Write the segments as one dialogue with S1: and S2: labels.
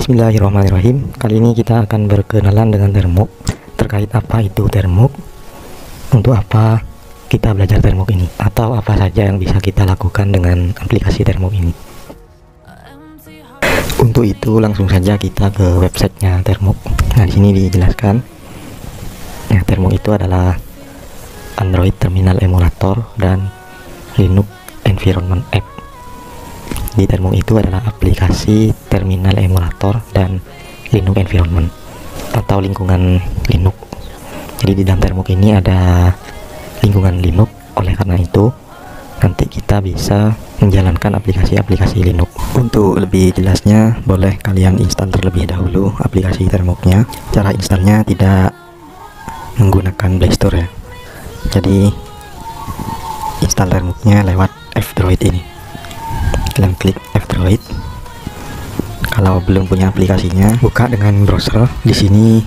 S1: Bismillahirrahmanirrahim. Kali ini kita akan berkenalan dengan Termux, terkait apa itu Termux, untuk apa kita belajar Termux ini, atau apa saja yang bisa kita lakukan dengan aplikasi Termux ini. Untuk itu langsung saja kita ke websitenya Termux. Nah, di sini dijelaskan. Nah, Termux itu adalah Android Terminal Emulator dan Linux Environment App. Di Termux itu adalah aplikasi terminal emulator dan Linux environment atau lingkungan Linux. Jadi di dalam Termux ini ada lingkungan Linux. Oleh karena itu nanti kita bisa menjalankan aplikasi-aplikasi Linux. Untuk lebih jelasnya boleh kalian install terlebih dahulu aplikasi Termuxnya. Cara installnya tidak menggunakan Play Store ya. Jadi install Termuxnya lewat F-Droid ini. Kalian klik F-Droid. Kalau belum punya aplikasinya, buka dengan browser. Di sini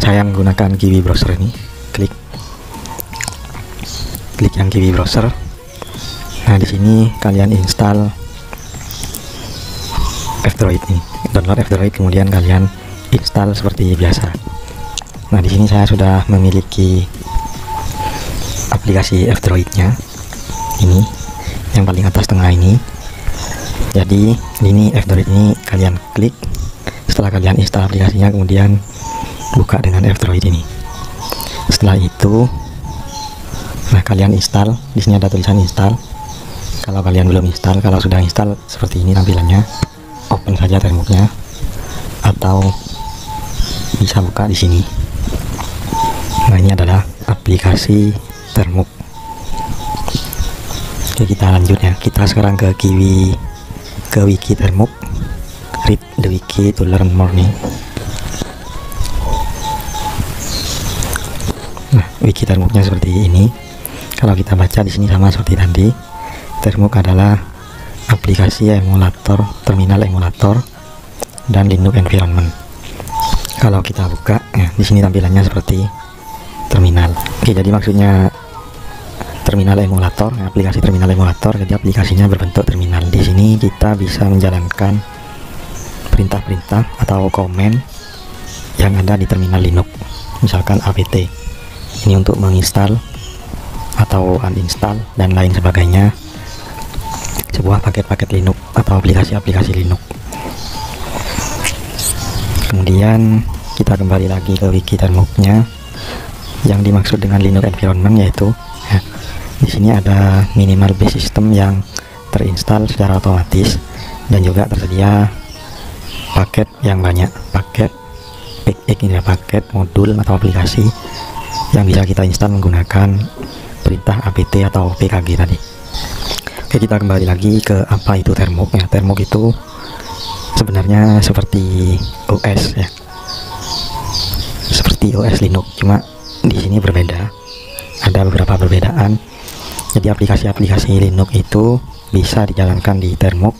S1: saya menggunakan Kiwi browser ini. Klik yang Kiwi browser. Nah, di sini kalian install F-Droid ini. Download F-Droid, kemudian kalian install seperti biasa. Nah, di sini saya sudah memiliki aplikasi F-Droid-nya. Ini yang paling atas tengah ini. Jadi ini F-Droid ini kalian klik. Setelah kalian install aplikasinya, kemudian buka dengan F-Droid ini. Setelah itu, nah kalian install. Di sini ada tulisan install. Kalau kalian belum install, kalau sudah install seperti ini tampilannya. Open saja Termuxnya, atau bisa buka di sini. Nah, ini adalah aplikasi Termux. Oke, kita lanjut ya. Kita sekarang ke wiki Termux. Read the wiki to learn more nih. Nah, wiki Termuxnya seperti ini. Kalau kita baca di sini sama seperti tadi. Termux adalah aplikasi emulator, terminal emulator dan Linux environment. Kalau kita buka, ya, di sini tampilannya seperti terminal. Oke, jadi maksudnya terminal emulator, aplikasi terminal emulator, jadi aplikasinya berbentuk terminal. Di sini kita bisa menjalankan perintah-perintah atau komen yang ada di terminal Linux. Misalkan apt. Ini untuk menginstal atau uninstall dan lain sebagainya sebuah paket-paket Linux atau aplikasi-aplikasi Linux. Kemudian kita kembali lagi ke wiki Termuxnya. Yang dimaksud dengan Linux environment yaitu ya, di sini ada minimal base system yang terinstall secara otomatis, dan juga tersedia paket yang banyak, paket paket modul atau aplikasi yang bisa kita install menggunakan perintah apt atau pkg tadi. Oke, kita kembali lagi ke apa itu Termux ya. Termux itu sebenarnya seperti OS ya, seperti OS Linux, cuma di sini berbeda, ada beberapa perbedaan. Jadi aplikasi-aplikasi Linux itu bisa dijalankan di Termux,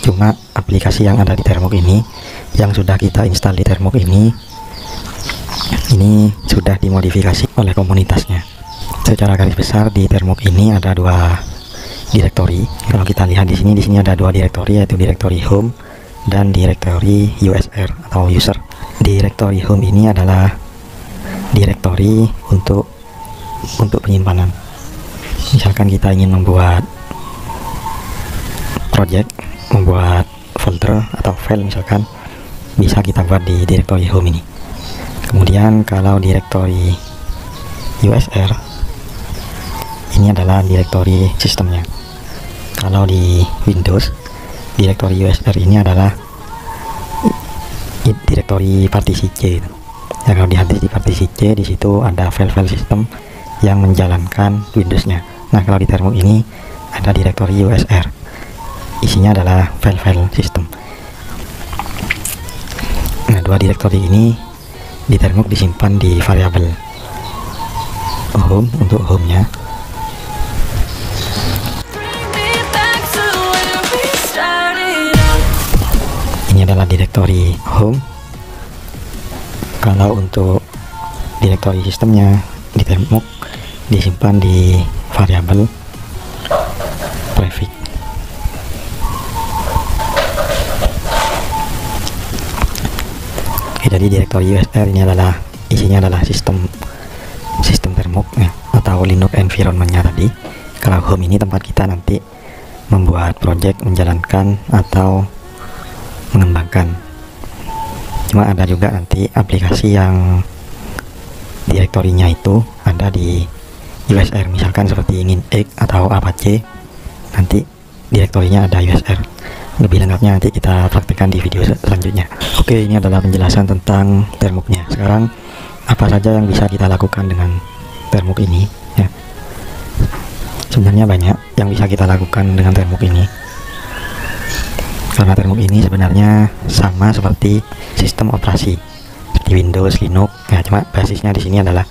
S1: cuma aplikasi yang ada di Termux ini, yang sudah kita install di Termux ini sudah dimodifikasi oleh komunitasnya. Secara garis besar di Termux ini ada dua direktori. Kalau kita lihat di sini ada dua direktori, yaitu direktori home dan direktori USR atau user. Direktori home ini adalah direktori untuk penyimpanan. Misalkan kita ingin membuat project, membuat folder atau file misalkan, bisa kita buat di direktori home ini. Kemudian kalau direktori USR ini adalah direktori sistemnya. Kalau di Windows, direktori USR ini adalah direktori partisi C. Ya, kalau di partisi C, di situ ada file-file sistem yang menjalankan Windows-nya. Nah, kalau di Termux ini ada direktori USR, isinya adalah file-file sistem. Nah, dua direktori ini di Termux disimpan di variabel home untuk home-nya. Ini adalah direktori home. Kalau untuk direktori sistemnya di Termux disimpan di variabel prefix. Oke, jadi direktori USR ini adalah isinya adalah sistem Termok ya, atau Linux environment-nya tadi. Kalau home ini tempat kita nanti membuat project, menjalankan atau mengembangkan. Cuma ada juga nanti aplikasi yang direktorinya itu ada di USR, misalkan seperti Nginx atau Apache, nanti direktorinya ada USR. Lebih lengkapnya nanti kita praktekkan di video selanjutnya. Oke, ini adalah penjelasan tentang Termoknya. Sekarang apa saja yang bisa kita lakukan dengan Termok ini ya. Sebenarnya banyak yang bisa kita lakukan dengan Termok ini, karena Termok ini sebenarnya sama seperti sistem operasi seperti Windows, Linux ya, cuma basisnya di sini adalah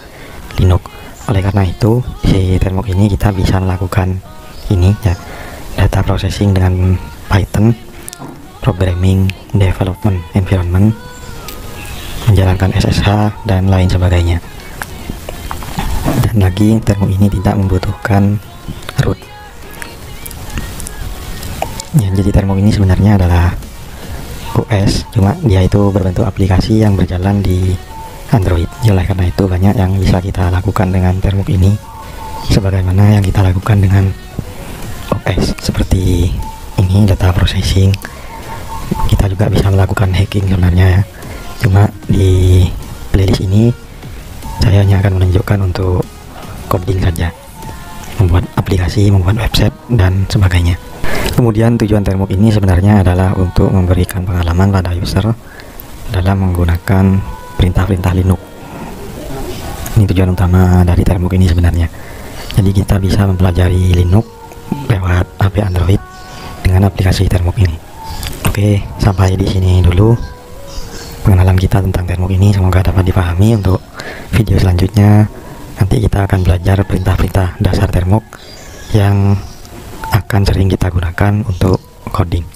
S1: Linux. Oleh karena itu di Termok ini kita bisa melakukan ini ya, data processing dengan Python, programming development environment, menjalankan SSH dan lain sebagainya. Dan lagi Termok ini tidak membutuhkan root ya, jadi Termok ini sebenarnya adalah OS, cuma dia itu berbentuk aplikasi yang berjalan di Android. Oleh karena itu banyak yang bisa kita lakukan dengan Termok ini sebagaimana yang kita lakukan dengan OS, seperti ini data processing. Kita juga bisa melakukan hacking sebenarnya ya, cuma di playlist ini saya hanya akan menunjukkan untuk coding saja, membuat aplikasi, membuat website dan sebagainya. Kemudian tujuan Termok ini sebenarnya adalah untuk memberikan pengalaman pada user dalam menggunakan perintah-perintah Linux. Ini tujuan utama dari Termok ini sebenarnya. Jadi kita bisa mempelajari Linux lewat HP Android dengan aplikasi Termok ini. Oke, sampai di sini dulu pengenalan kita tentang Termok ini. Semoga dapat dipahami. Untuk video selanjutnya nanti kita akan belajar perintah-perintah dasar Termok yang akan sering kita gunakan untuk coding.